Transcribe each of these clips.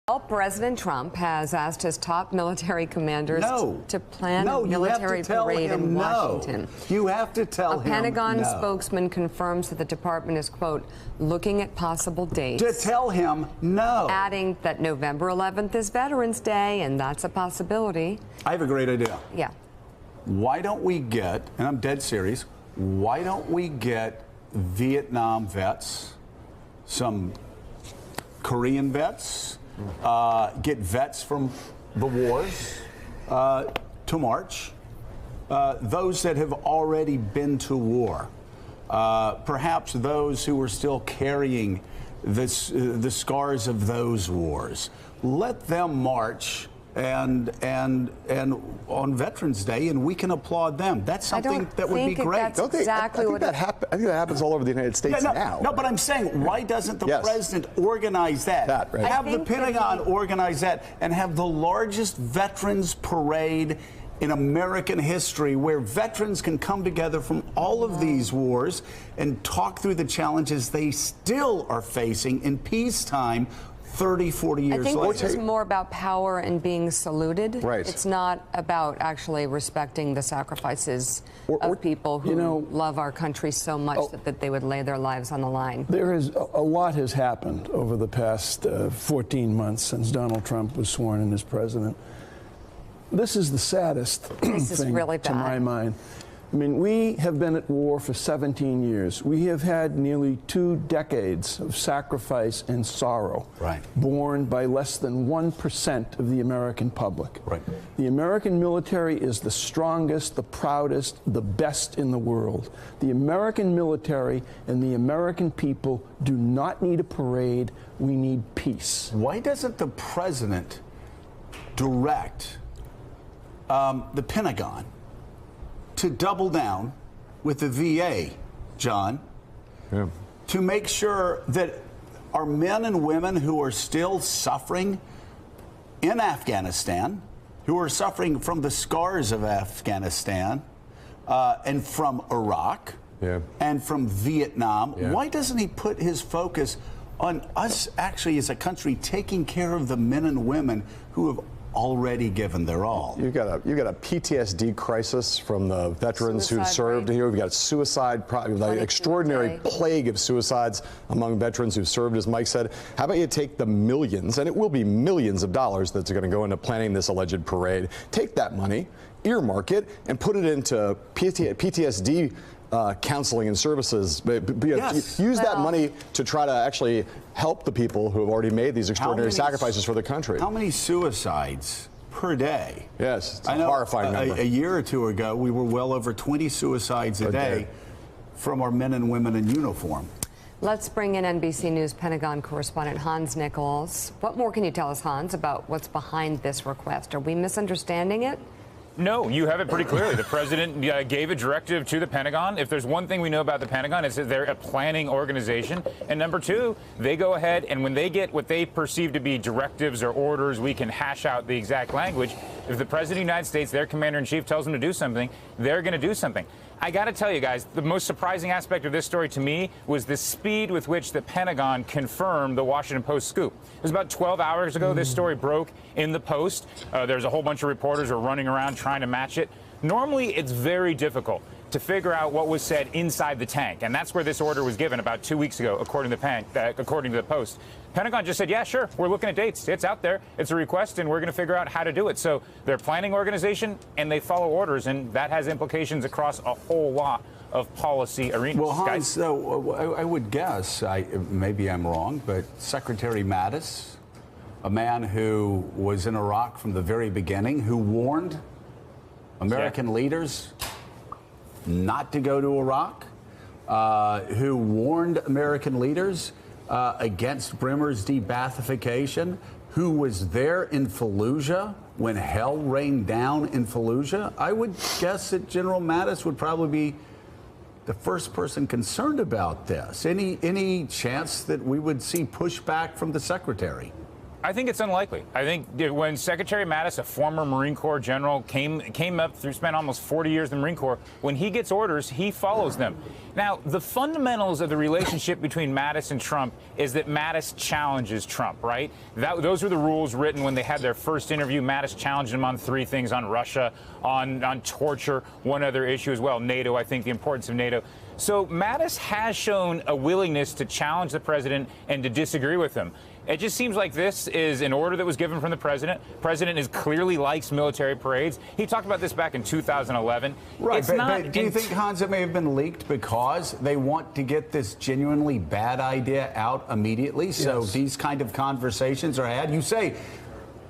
Well, President Trump has asked his top military commanders to plan a military parade in Washington. You have to tell him. A Pentagon spokesman confirms that the department is, quote, looking at possible dates. To tell him no. Adding that November 11th is Veterans Day, and that's a possibility. I have a great idea. Yeah. Why don't we get, and I'm dead serious, why don't we get Vietnam vets, some Korean vets, get vets from the wars to march, those that have already been to war, perhaps those who are still carrying the scars of those wars. Let them march and on Veterans Day, and we can applaud them. That's something that would be great. I think that happens all over the United States now. No, but I'm saying, why doesn't the president organize that? Right. Have the Pentagon organize that and have the largest veterans parade in American history, where veterans can come together from all of these wars and talk through the challenges they still are facing in peacetime 30, 40 years later. I think this is more about power and being saluted. Right. It's not about actually respecting the sacrifices of people who love our country so much that they would lay their lives on the line. There is a lot has happened over the past 14 months since Donald Trump was sworn in as president. This is the saddest thing really to my mind. I mean, we have been at war for 17 years. We have had nearly 2 decades of sacrifice and sorrow, borne by less than 1% of the American public. The American military is the strongest, the proudest, the best in the world. The American military and the American people do not need a parade. We need peace. Why doesn't the president direct the Pentagon to double down with the VA, John, to make sure that our men and women who are still suffering in Afghanistan, who are suffering from the scars of Afghanistan and from Iraq and from Vietnam, why doesn't he put his focus on us actually as a country taking care of the men and women who have already given their all? You've got a PTSD crisis from the veterans who served here. We've got suicide, the extraordinary plague of suicides among veterans who've served, as Mike said. How about you take the millions, and it will be millions of dollars that's going to go into planning this alleged parade, take that money, earmark it, and put it into PTSD counseling and services. Use that money to try to actually help the people who have already made these extraordinary sacrifices for the country. How many suicides per day? Yes, it's a horrifying number. A year or two ago, we were well over 20 suicides a day from our men and women in uniform. Let's bring in NBC News Pentagon correspondent Hans Nichols. What more can you tell us, Hans, about what's behind this request? Are we misunderstanding it? No, you have it pretty clearly. The president gave a directive to the Pentagon. If there's one thing we know about the Pentagon, it's that they're a planning organization. And number two, they go ahead and when they get what they perceive to be directives or orders, we can hash out the exact language. If the president of the United States, their commander-in-chief, tells them to do something, they're going to do something. I got to tell you guys, the most surprising aspect of this story to me was the speed with which the Pentagon confirmed the Washington Post scoop. It was about 12 hours ago this story broke in the Post. There's a whole bunch of reporters who are running around trying to match it. Normally, it's very difficult to figure out what was said inside the tank, and that's where this order was given about 2 weeks ago, according to the Post. Pentagon just said, yeah, sure, we're looking at dates. It's out there. It's a request, and we're going to figure out how to do it. So they're a planning organization, and they follow orders, and that has implications across a whole lot of policy arenas. Well, Hans, though, I would guess, maybe I'm wrong, but Secretary Mattis, a man who was in Iraq from the very beginning, who warned American leaders not to go to Iraq, who warned American leaders against Bremer's de-Baathification, who was there in Fallujah when hell rained down in Fallujah. I would guess that General Mattis would probably be the first person concerned about this. Any chance that we would see pushback from the secretary? I think it's unlikely. I think when Secretary Mattis, a former Marine Corps general, came up through, spent almost 40 years in the Marine Corps, when he gets orders, he follows them. Now, the fundamentals of the relationship between Mattis and Trump is that Mattis challenges Trump, right? Those were the rules written when they had their first interview. Mattis challenged him on 3 things: on Russia, on torture, one other issue as well, NATO, I think the importance of NATO. So Mattis has shown a willingness to challenge the president and to disagree with him. It just seems like this is an order that was given from the president. President is clearly likes military parades. He talked about this back in 2011. Right, but do you think, Hans, it may have been leaked because they want to get this genuinely bad idea out immediately? So these kind of conversations are had. You say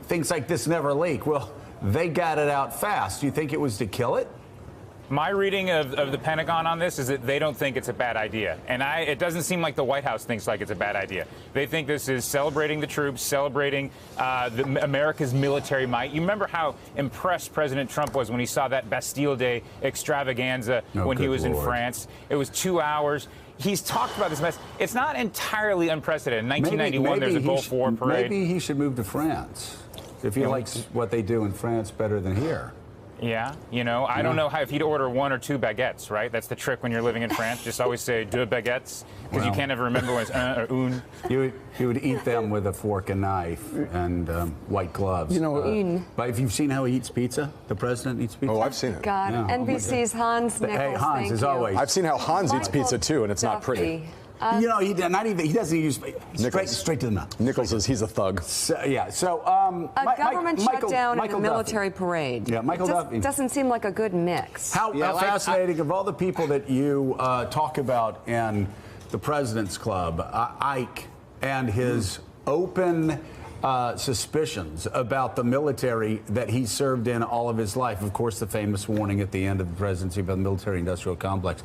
things like this never leak. Well, they got it out fast. Do you think it was to kill it? My reading of the Pentagon on this is that they don't think it's a bad idea. And it doesn't seem like the White House thinks like it's a bad idea. They think this is celebrating the troops, celebrating America's military might. You remember how impressed President Trump was when he saw that Bastille Day extravaganza when he was in France. It was 2 hours. He's talked about this mess. It's not entirely unprecedented. In 1991, there's a Gulf War parade. Maybe he should move to France if he likes what they do in France better than here. Yeah, you know, I don't know how if he'd order 1 or 2 baguettes, right? That's the trick when you're living in France. Just always say 2 baguettes because you can't ever remember when it's or une. He would eat them with a fork and knife and white gloves. You know, but if you've seen how he eats pizza, the president eats pizza. Oh, I've seen it. God, Yeah. NBC's Hans Nichols. Hey, Hans, thank as you. always. I've seen how Hans eats pizza too, and it's not pretty. You know, he doesn't use straight to the mouth. Nichols says he's a thug. So, yeah. So A government shutdown and a military Duffy. parade. Yeah, Michael Duffy. Doesn't seem like a good mix. How fascinating! Of all the people that you talk about in the President's Club, Ike and his open suspicions about the military that he served in all of his life. Of course, the famous warning at the end of the presidency about the military-industrial complex.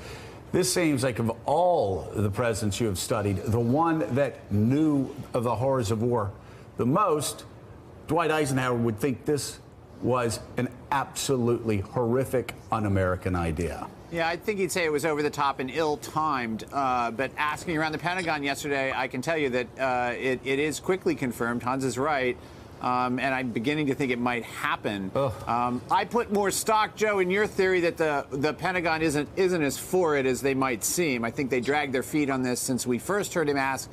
This seems like, of all the presidents you have studied, the one that knew of the horrors of war the most. Dwight Eisenhower would think this was an absolutely horrific, un-American idea. Yeah, I think he'd say it was over the top and ill-timed. But asking around the Pentagon yesterday, I can tell you that it is quickly confirmed. Hans is right. And I'm beginning to think it might happen. I put more stock, Joe, in your theory that the Pentagon isn't as for it as they might seem. I think they dragged their feet on this since we first heard him ask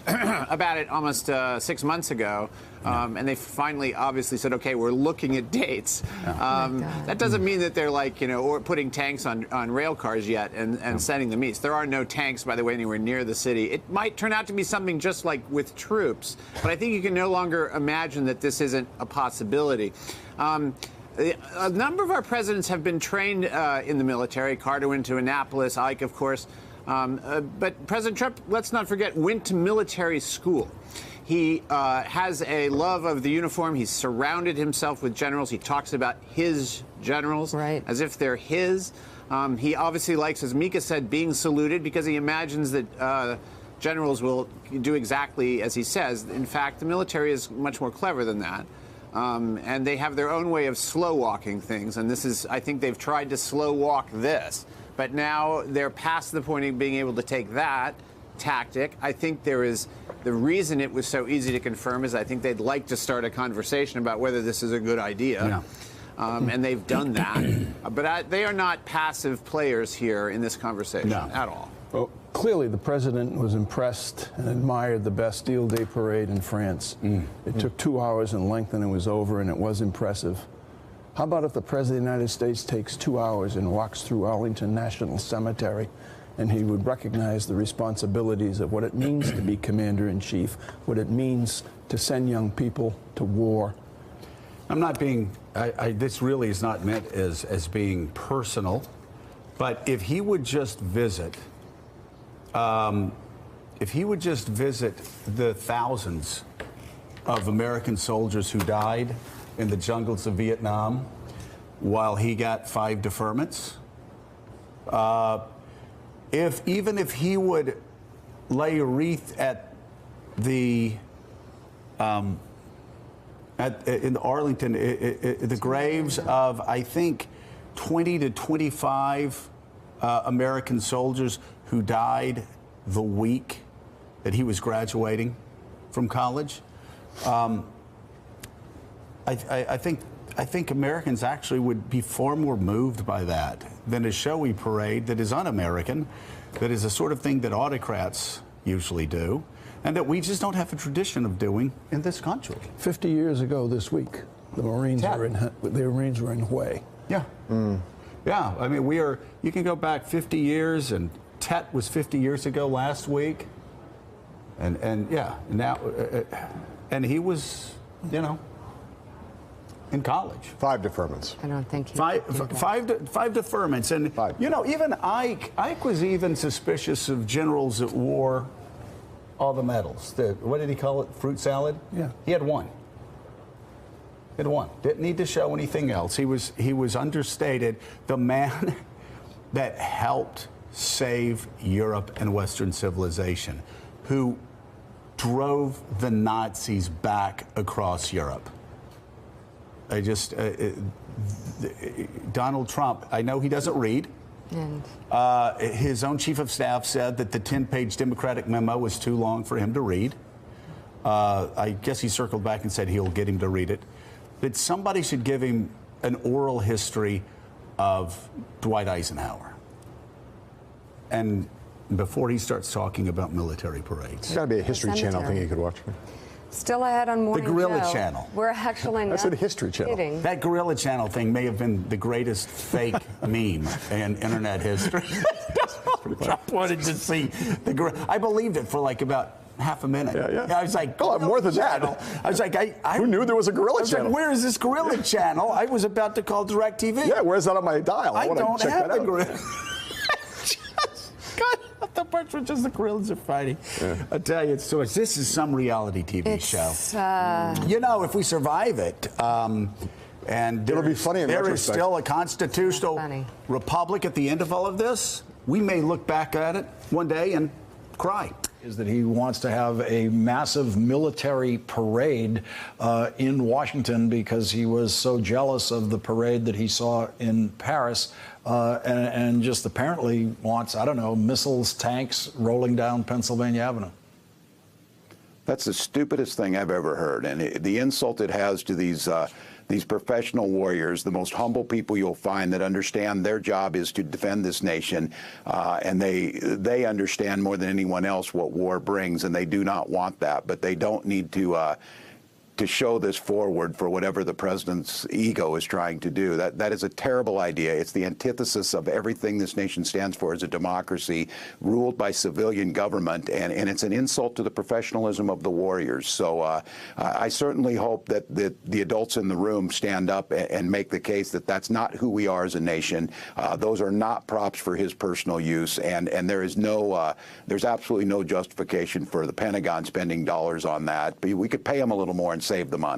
about it almost 6 months ago. And they finally obviously said, okay, we're looking at dates. That doesn't mean that they're like, you know, or putting tanks on rail cars yet and sending them east. There are no tanks, by the way, anywhere near the city. It might turn out to be something just like with troops, but I think you can no longer imagine that this isn't a possibility. A number of our presidents have been trained in the military. Carter went to Annapolis, Ike, of course. But President Trump, let's not forget, went to military school. He has a love of the uniform. He's surrounded himself with generals. He talks about his generals as if they're his. He obviously likes, as Mika said, being saluted because he imagines that generals will do exactly as he says. In fact, the military is much more clever than that. And they have their own way of slow walking things. And this is, I think they've tried to slow walk this. But now they're past the point of being able to take that tactic. I think there is the reason it was so easy to confirm is I think they'd like to start a conversation about whether this is a good idea. And they've done that. But they are not passive players here in this conversation at all. Well, clearly the president was impressed and admired the Bastille Day parade in France. It took 2 hours in length and it was over, and it was impressive. How about if the President of the United States takes 2 hours and walks through Arlington National Cemetery, and he would recognize the responsibilities of what it means to be commander-in-chief, what it means to send young people to war. I'm not being, this really is not meant as being personal, but if he would just visit, the thousands of American soldiers who died in the jungles of Vietnam while he got 5 deferments, even if he would lay a wreath at the in Arlington, the graves of, I think, 20 to 25 American soldiers who died the week that he was graduating from college. I think Americans actually would be far more moved by that than a showy parade that is un-American, that is the sort of thing that autocrats usually do, and that we just don't have a tradition of doing in this country. 50 years ago this week, the Marines were in Hue. Yeah. Yeah, I mean, you can go back 50 years, and Tet was 50 years ago last week. And yeah, now, and he was, in college. 5 deferments. I don't think he Five deferments. And, even Ike was even suspicious of generals that wore all the medals. What did he call it? Fruit salad? Yeah. He had one. Didn't need to show anything else. He was understated. The man that helped save Europe and Western civilization, who drove the Nazis back across Europe. Donald Trump, I know he doesn't read. And his own chief of staff said that the 10-page Democratic memo was too long for him to read. I guess he circled back and said he'll get him to read it. That somebody should give him an oral history of Dwight Eisenhower. And before he starts talking about military parades. There's got to be a History Channel thing you could watch. Still ahead on Morning The Gorilla Joe. We're We're actually That's a History Channel. kidding. That Gorilla Channel thing may have been the greatest fake meme in internet history. Trump wanted to see the gorilla. I believed it for like about half a minute. Yeah. I was like, more than channel. that. I was like, who knew there was a Gorilla I was Channel? like, where is this Gorilla Channel? I was about to call DirecTV. Yeah, where's that on my dial? I wanna don't check have that the out. Gorilla. God, the parts where just the gorillas are fighting. I tell you, it's so much. This is some reality TV show. If we survive it, and it'll be funny in there is retrospect. still a constitutional republic at the end of all of this, we may look back at it one day and cry. Is that he wants to have a massive military parade in Washington because he was so jealous of the parade that he saw in Paris and just apparently wants, I don't know, missiles, tanks rolling down Pennsylvania Avenue. That's the stupidest thing I've ever heard. And the insult it has to these professional warriors, the most humble people you'll find that understand their job is to defend this nation, and they understand more than anyone else what war brings, and they do not want that. But they don't need to show this forward for whatever the president's ego is trying to do. That is a terrible idea. It's the antithesis of everything this nation stands for as a democracy ruled by civilian government, and it's an insult to the professionalism of the warriors. So I certainly hope that the adults in the room stand up and make the case that that's not who we are as a nation. Those are not props for his personal use, and there's absolutely no justification for the Pentagon spending dollars on that. But we could pay him a little more and save the money.